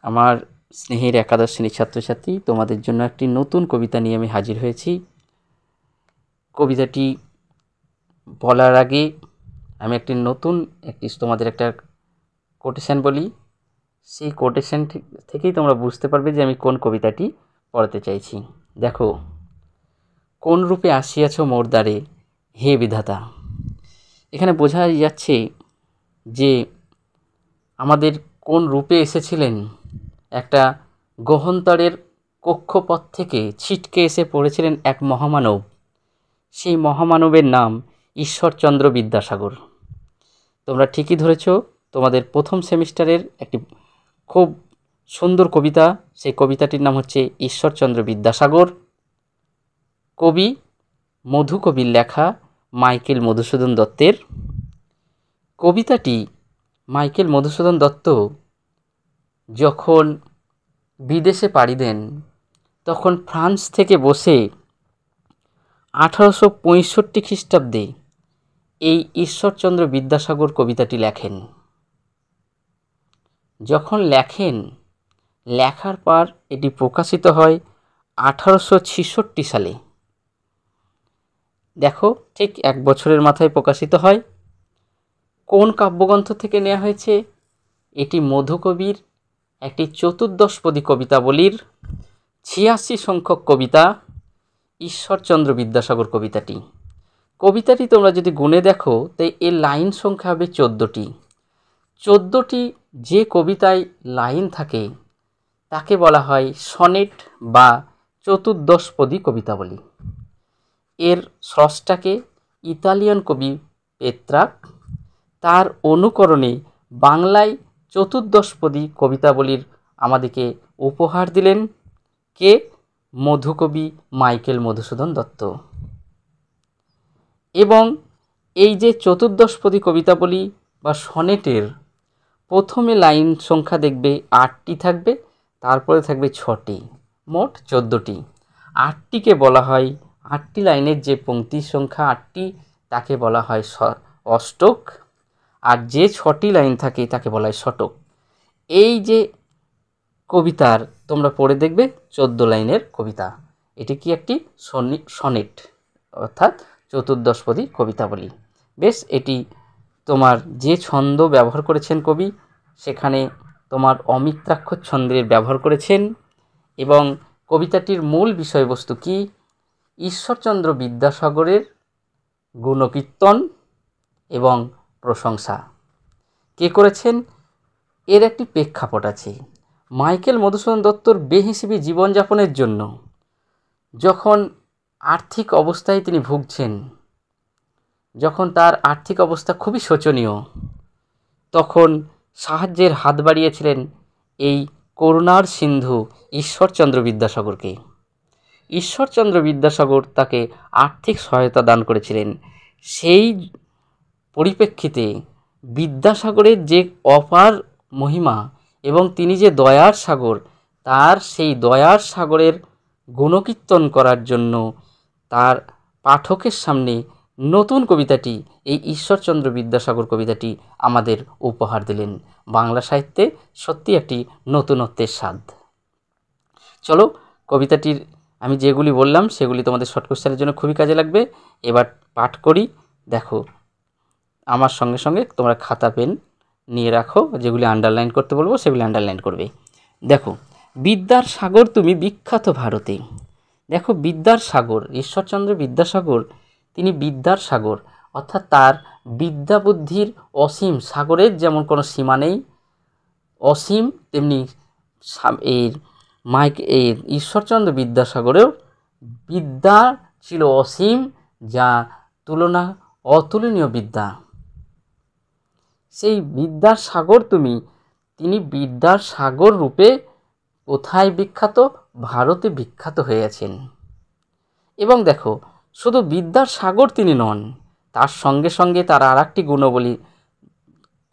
আমার স্নেহের একাদশ শ্রেণীর ছাত্রছাত্রী, তোমাদের জন্য একটি নতুন কবিতা নিয়ে আমি হাজির হয়েছি। কবিতাটি বলার আগে আমি তোমাদের একটা কোটেশন বলি। সেই কোটেশন থেকেই তোমরা বুঝতে পারবে যে আমি কোন কবিতাটি পড়াতে চাইছি। দেখো, কোন রূপে আসিয়াছ মোর দ্বারে হে বিধাতা। এখানে বোঝা যাচ্ছে যে আমাদের কোন রূপে এসেছিলেন। একটা গ্রহান্তরের কক্ষপথ থেকে ছিটকে এসে পড়েছিলেন এক মহামানব। সেই মহামানবের নাম ঈশ্বরচন্দ্র বিদ্যাসাগর। তোমরা ঠিকই ধরেছ, তোমাদের প্রথম সেমিস্টারের একটি খুব সুন্দর কবিতা। সেই কবিতাটির নাম হচ্ছে ঈশ্বরচন্দ্র বিদ্যাসাগর। কবি মধুকবির লেখা, মাইকেল মধুসূদন দত্তের। কবিতাটি মাইকেল মধুসূদন দত্ত যখন বিদেশে পাড়ি দেন, তখন ফ্রান্স থেকে বসে 1865 খ্রিস্টাব্দে এই ঈশ্বরচন্দ্র বিদ্যাসাগর কবিতাটি লেখেন। যখন লেখার পর এটি প্রকাশিত হয় 1866 সালে। দেখো, ঠিক 1 বছরের মাথায় প্রকাশিত হয়। কোন কাব্যগ্রন্থ থেকে নেওয়া হয়েছে? এটি মধুকবির একটি চতুর্দশপদী কবিতাবলীর 86 সংখ্যক কবিতা ঈশ্বরচন্দ্র বিদ্যাসাগর কবিতাটি তোমরা যদি গুণে দেখো, তাই এর লাইন সংখ্যা হবে 14টি। 14টি যে কবিতায় লাইন থাকে তাকে বলা হয় সনেট বা চতুর্দশপদী কবিতাবলী। এর স্রষ্টাকে ইতালিয়ান কবি পেত্রাক। তার অনুকরণে বাংলায় চতুর্দশপদী কবিতাবলীর আমাদেরকে উপহার দিলেন কে? মধুকবি মাইকেল মধুসূদন দত্ত। এবং এই যে চতুর্দশপদী কবিতাবলী বা সনেটের প্রথমে লাইন সংখ্যা দেখবে 8টি থাকবে, তারপরে থাকবে 6টি, মোট 14টি। 8টিকে বলা হয়, 8টি লাইনের যে পংক্তির সংখ্যা 8টি তাকে বলা হয় অষ্টক, আর যে 6টি লাইন থাকে তাকে বলা হয় শতক। এই যে কবিতার তোমরা পড়ে দেখবে 14 লাইনের কবিতা, এটি কি একটি সনেট অর্থাৎ চতুর্দশপদী কবিতাবলী। বেশ, এটি তোমার যে ছন্দ ব্যবহার করেছেন কবি, সেখানে তোমার অমিত্রাক্ষর ছন্দের ব্যবহার করেছেন। এবং কবিতাটির মূল বিষয়বস্তু কি? ঈশ্বরচন্দ্র বিদ্যাসাগরের গুণকীর্তন এবং প্রশংসা। কে করেছেন? এর একটি প্রেক্ষাপট আছে। মাইকেল মধুসূদন দত্তর বেহিসেবি জীবনযাপনের জন্য যখন আর্থিক অবস্থায় তিনি ভুগছেন, যখন তার আর্থিক অবস্থা খুবই শোচনীয়, তখন সাহায্যের হাত বাড়িয়েছিলেন এই করুণার সিন্ধু ঈশ্বরচন্দ্র বিদ্যাসাগরকে। ঈশ্বরচন্দ্র বিদ্যাসাগর তাকে আর্থিক সহায়তা দান করেছিলেন। সেই পরিপ্রেক্ষিতে বিদ্যাসাগরের যে অপার মহিমা এবং তিনি যে দয়ার সাগর, তার সেই দয়ার সাগরের গুণকীর্তন করার জন্য তার পাঠকের সামনে নতুন কবিতাটি, এই ঈশ্বরচন্দ্র বিদ্যাসাগর কবিতাটি আমাদের উপহার দিলেন। বাংলা সাহিত্যে সত্যি একটি নতুনত্বের স্বাদ। চলো, কবিতাটির আমি যেগুলি বললাম সেগুলি তোমাদের শর্ট কোশ্চেনের জন্য খুবই কাজে লাগবে। এবার পাঠ করি। দেখো, আমার সঙ্গে সঙ্গে তোমরা খাতা পেন নিয়ে রাখো, যেগুলি আন্ডারলাইন করতে বলবো সেগুলি আন্ডারলাইন করবে। দেখো, বিদ্যার সাগর তুমি বিখ্যাত ভারতে। দেখো, বিদ্যার সাগর ঈশ্বরচন্দ্র বিদ্যাসাগর, তিনি বিদ্যার সাগর, অর্থাৎ তার বিদ্যা বুদ্ধির অসীম। সাগরের যেমন কোনো সীমা নেই, অসীম, তেমনি ঈশ্বরচন্দ্র বিদ্যাসাগরেও বিদ্যা ছিল অসীম, যা তুলনা অতুলনীয় বিদ্যা। সেই বিদ্যার সাগর তিনি বিদ্যার সাগর রূপে কোথায় বিখ্যাত? ভারতে বিখ্যাত হয়েছেন। এবং দেখো, শুধু বিদ্যার সাগর তিনি নন, তার সঙ্গে সঙ্গে তার আর একটি গুণবলী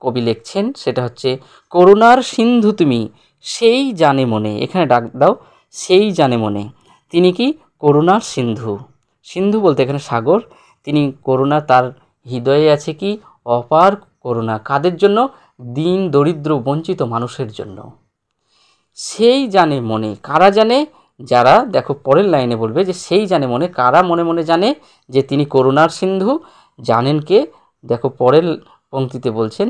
কবি লিখছেন, সেটা হচ্ছে করুণার সিন্ধু তুমি সেই জানে মনে। এখানে ডাক দাও, সেই জানে মনে। তিনি কি? করুণার সিন্ধু। সিন্ধু বলতে এখানে সাগর। তিনি করুণা, তার হৃদয়ে আছে কি? অপার করুণা। কাদের জন্য? দীন দরিদ্র বঞ্চিত মানুষের জন্য। সেই জানে মনে, কারা জানে? যারা, দেখো পরের লাইনে বলবে যে সেই জানে মনে, কারা মনে মনে জানে যে তিনি করুণার সিন্ধু? জানেন কে? দেখো পরের পংক্তিতে বলছেন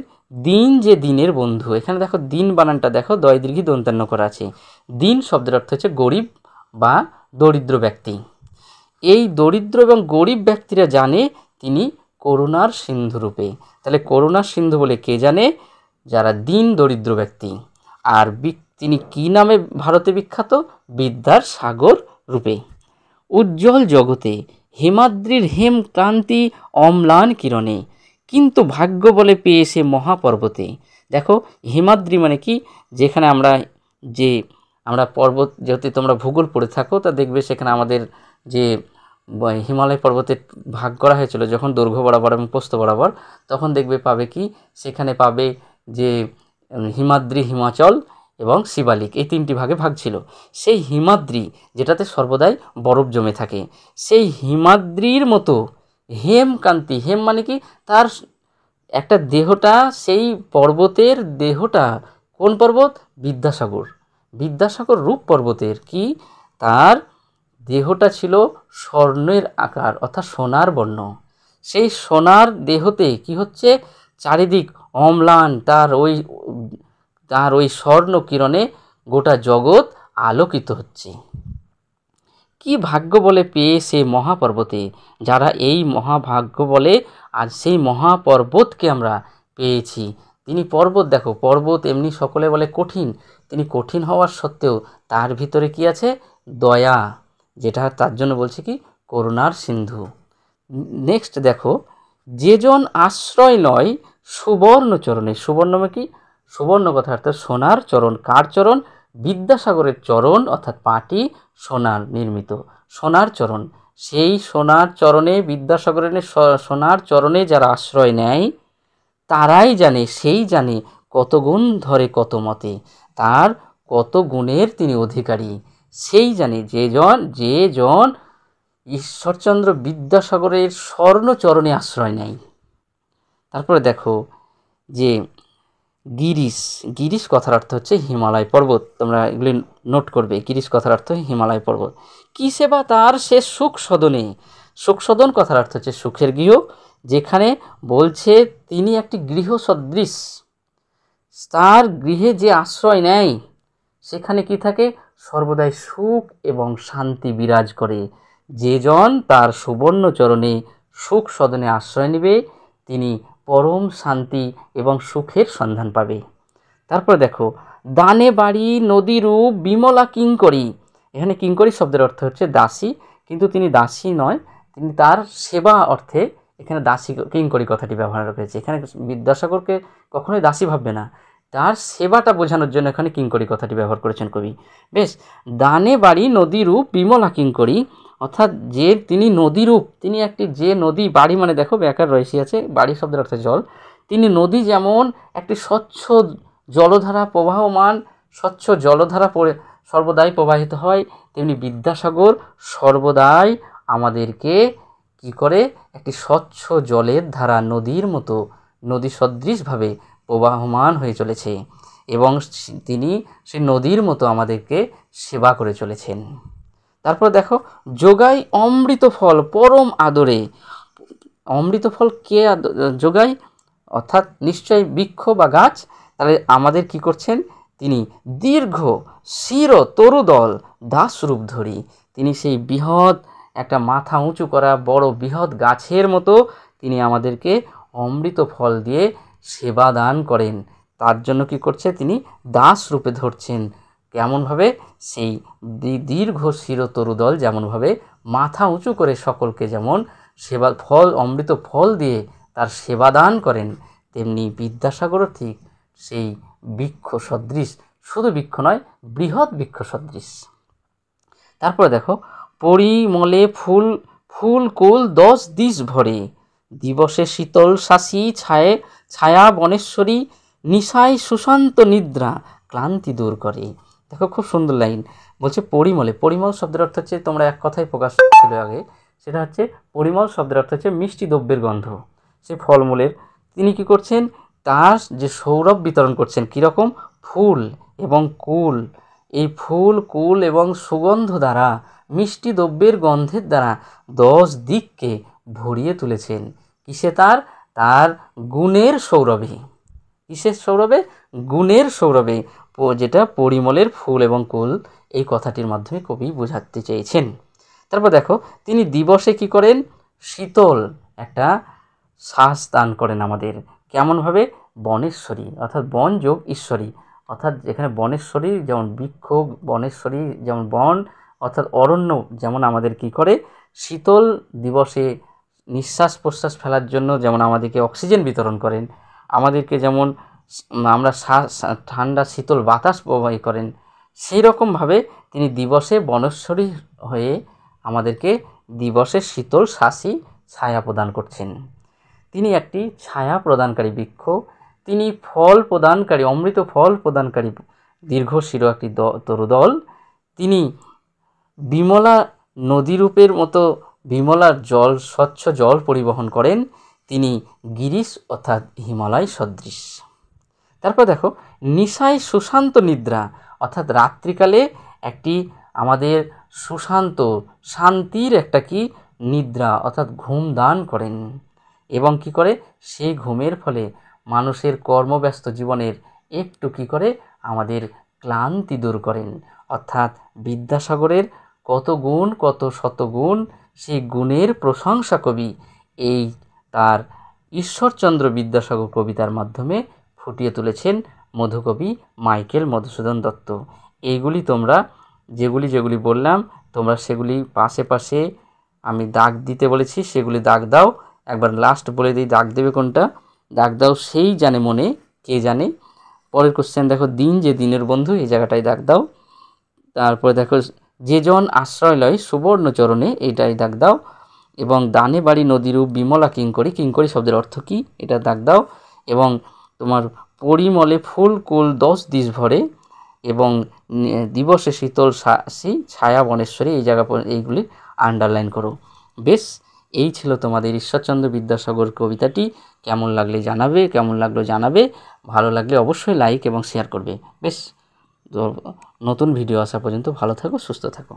দিন যে দিনের বন্ধু। এখানে দেখো দিন বানানটা দেখো দয় দীর্ঘি দন্তান্ন করা আছে। দিন শব্দের অর্থ হচ্ছে গরিব বা দরিদ্র ব্যক্তি। এই দরিদ্র এবং গরিব ব্যক্তিরা জানে তিনি করুণার সিন্ধু রূপে। তাহলে করুণার সিন্ধু বলে কে জানে? যারা দিন দরিদ্র ব্যক্তি। আর তিনি কি নামে ভারতে বিখ্যাত? বিদ্যার সাগর রূপে। উজ্জ্বল জগতে হিমাদ্রির হেম ক্রান্তি অম্লান কিরণে, কিন্তু ভাগ্য বলে পেয়েছে মহাপর্বতে। দেখো হিমাদ্রি মানে কি? যেখানে আমরা পর্বত, যেহেতু তোমরা ভূগোল পড়ে থাকো তা দেখবে সেখানে আমাদের যে হিমালয় পর্বতের ভাগ করা হয়েছিল যখন দৈর্ঘ্য বরাবর এবং প্রস্থ বরাবর, তখন দেখবে পাবে কি সেখানে পাবে যে হিমাদ্রি, হিমাচল এবং শিবালিক, এই তিনটি ভাগে ভাগ ছিল। সেই হিমাদ্রি যেটাতে সর্বদাই বরফ জমে থাকে, সেই হিমাদ্রির মতো হেমকান্তি, হেম মানে কি? তার একটা দেহটা, সেই পর্বতের দেহটা কোন পর্বত? বিদ্যাসাগর। বিদ্যাসাগর রূপ পর্বতের কি তার দেহটা ছিল স্বর্ণের আকার, অর্থাৎ সোনার বর্ণ। সেই সোনার দেহতে কি হচ্ছে? চারিদিক অম্লান, তার ওই স্বর্ণ কিরণে গোটা জগৎ আলোকিত হচ্ছে। কি ভাগ্য বলে পেয়ে সে মহাপর্বতে, যারা এই মহাভাগ্য বলে আজ সেই মহাপর্বতকে আমরা পেয়েছি। তিনি পর্বত, দেখো পর্বত এমনি সকলে বলে কঠিন, তিনি কঠিন হওয়ার সত্ত্বেও তার ভিতরে কি আছে? দয়া, যেটা তার জন্য বলছে কি করুণার সিন্ধু। নেক্সট দেখো, যেজন আশ্রয় নয় সুবর্ণ চরণে। সুবর্ণ মানে কি? সুবর্ণ কথা অর্থাৎ সোনার চরণ। কার চরণ? বিদ্যাসাগরের চরণ, অর্থাৎ পাটি সোনার নির্মিত, সোনার চরণ। সেই সোনার চরণে, বিদ্যাসাগরের সোনার চরণে যারা আশ্রয় নেয় তারাই জানে, সেই জানে কত গুণ ধরে কত মতে, তার কত গুণের তিনি অধিকারী। সেই জানে যে জন ঈশ্বরচন্দ্র বিদ্যাসাগরের স্বর্ণচরণে আশ্রয় নেয়। তারপরে দেখো যে গিরিশ, গিরিশ কথার অর্থ হচ্ছে হিমালয় পর্বত। তোমরা এগুলি নোট করবে, গিরিশ কথার অর্থ হিমালয় পর্বত। কি সেবা তার সে সুখ সদনে। সুখ সদন কথার অর্থ হচ্ছে সুখের গৃহ, যেখানে বলছে তিনি একটি গৃহ সদৃশ। তার গৃহে যে আশ্রয় নেয় সেখানে কি থাকে? সর্বদাই সুখ এবং শান্তি বিরাজ করে। যেজন তার সুবর্ণ চরণে সুখ সদনে আশ্রয় নেবে তিনি পরম শান্তি এবং সুখের সন্ধান পাবে। তারপরে দেখো, দানে বাড়ি নদীরূপ বিমলা কিঙ্করী। এখানে কিঙ্করী শব্দের অর্থ হচ্ছে দাসী, কিন্তু তিনি দাসী নয়, তিনি তার সেবা অর্থে এখানে দাসী কিঙ্করী কথাটি ব্যবহার করেছে। এখানে বিদ্যাসাগরকে কখনোই দাসী ভাববে না, তার সেবাটা বোঝানোর জন্য এখানে কিঙ্করী কথাটি ব্যবহার করেছেন কবি। বেশ, দানে বাড়ি নদীরূপ বিমলা কিঙ্করী, অর্থাৎ যে তিনি নদীরূপ, তিনি একটি যে নদী, বাড়ি মানে দেখো ব্যাকার রয়েছে আছে, বাড়ি শব্দের অর্থে জল। তিনি নদী যেমন একটি স্বচ্ছ জলধারা প্রবাহমান, স্বচ্ছ জলধারা সর্বদাই প্রবাহিত হয়, তেমনি বিদ্যাসাগর সর্বদাই আমাদেরকে কি করে? একটি স্বচ্ছ জলের ধারা, নদীর মতো, নদী সদৃশভাবে প্রবাহমান হয়ে চলেছে এবং তিনি সেই নদীর মতো আমাদেরকে সেবা করে চলেছেন। তারপর দেখো, যোগাই অমৃত ফল পরম আদরে। অমৃত ফল কে যোগায়? অর্থাৎ নিশ্চয়ই বৃক্ষ বা গাছ। তাহলে আমাদের কি করছেন? তিনি দীর্ঘ শির তরুদল দাসরূপ ধরি, তিনি সেই বৃহৎ একটা মাথা উঁচু করা বড় বৃহৎ গাছের মতো তিনি আমাদেরকে অমৃত ফল দিয়ে সেবা দান করেন। তার জন্য কি করছে? তিনি দাস রূপে ধরছেন। কেমনভাবে? সেই দীর্ঘ শির তরুদল যেমনভাবে মাথা উঁচু করে সকলকে যেমন সেবা ফল, অমৃত ফল দিয়ে তার সেবা দান করেন, তেমনি বিদ্যাসাগরও ঠিক সেই বৃক্ষ সদৃশ, শুধু বৃক্ষ নয়, বৃহৎ বৃক্ষ সদৃশ। তারপরে দেখো, পরিমলে ফুলকুল 10 দিশ ভরে, দিবসে শীতল শাসী ছায়া বনেশ্বরী, নিশায় সুশান্ত নিদ্রা ক্লান্তি দূর করে। দেখো খুব সুন্দর লাইন বলছে পরিমলে। পরিমল শব্দের অর্থ হচ্ছে, তোমরা এক কথায় প্রকাশ ছিল আগে, সেটা হচ্ছে পরিমল শব্দের অর্থ হচ্ছে মিষ্টি দ্রব্যের গন্ধ। সে ফলমূলের তিনি কি করছেন? তার যে সৌরভ বিতরণ করছেন, কীরকম? ফুল এবং কুল এই ফুল কুল এবং সুগন্ধ দ্বারা, মিষ্টি দ্রব্যের গন্ধের দ্বারা 10 দিককে ভরিয়ে তুলেছেন। কিসে? তার গুণের সৌরভে। কিসের সৌরভে? গুণের সৌরভে, যেটা পরিমলের ফুল এবং কুল, এই কথাটির মাধ্যমে কবি বোঝাতে চেয়েছেন। তারপর দেখো, তিনি দিবসে কি করেন? শীতল একটা শ্বাস দান করেন আমাদের। কেমনভাবে? বনেশ্বরী, অর্থাৎ বন যোগ ঈশ্বরী, অর্থাৎ যেখানে বনেশ্বরী যেমন বৃক্ষ, বনেশ্বরী যেমন বন, অর্থাৎ অরণ্য যেমন আমাদের কি করে? শীতল দিবসে নিঃশ্বাস প্রশ্বাস ফেলার জন্য যেমন আমাদেরকে অক্সিজেন বিতরণ করেন, আমাদেরকে যেমন আমরা ঠান্ডা শীতল বাতাস প্রবাহী করেন, সেই রকমভাবে তিনি দিবসে বনেশ্বরী হয়ে আমাদেরকে দিবসে শীতল শ্বাসী ছায়া প্রদান করছেন। তিনি একটি ছায়া প্রদানকারী বৃক্ষ, তিনি ফল প্রদানকারী, অমৃত ফল প্রদানকারী দীর্ঘশির একটি তরুদল, তিনি বিমলা নদীরূপের মতো বিমলার জল, স্বচ্ছ জল পরিবহন করেন, তিনি গিরিশ অর্থাৎ হিমালয় সদৃশ। তারপর দেখো, নিশায় সুশান্ত নিদ্রা, অর্থাৎ রাত্রিকালে একটি আমাদের সুশান্ত শান্তির একটা কি নিদ্রা, অর্থাৎ ঘুম দান করেন। এবং কি করে? সেই ঘুমের ফলে মানুষের কর্মব্যস্ত জীবনের একটু কি করে? আমাদের ক্লান্তি দূর করেন। অর্থাৎ বিদ্যাসাগরের কত গুণ, কত শতগুণ, সেই গুণের প্রশংসা কবি এই তার ঈশ্বরচন্দ্র বিদ্যাসাগর কবিতার মাধ্যমে ফুটিয়ে তুলেছেন মধুকবি মাইকেল মধুসূদন দত্ত। এইগুলি তোমরা যেগুলি বললাম, তোমরা সেগুলি পাশে পাশে আমি দাগ দিতে বলেছি, সেগুলি দাগ দাও। একবার লাস্ট বলে দিই, দাগ দেবে কোনটা? দাগ দাও সেই জানে মনে, কে জানে। পরের কোশ্চেন দেখো, দিন যে দিনের বন্ধু, এই জায়গাটায় দাগ দাও। তারপরে দেখো, যে জন আশ্রয় লয় সুবর্ণ চরণে, এইটাই দাগ দাও। এবং দানে বাড়ি নদীরূপ বিমলা কিঙ্করী, কিঙ্করী শব্দের অর্থ কী, এটা দাগ দাও। এবং তোমার পরিমলে ফুল কুল 10 দিশ ভরে, এবং দিবসে শীতল ছায়া বনেশ্বরী, এই জায়গা এইগুলি আন্ডারলাইন করো। বেশ, এই ছিল তোমাদের ঈশ্বরচন্দ্র বিদ্যাসাগর কবিতাটি। কেমন লাগলো জানাবে। ভালো লাগলে অবশ্যই লাইক এবং শেয়ার করবে। বেশ, নতুন ভিডিও আসা পর্যন্ত ভালো থাকো, সুস্থ থাকো।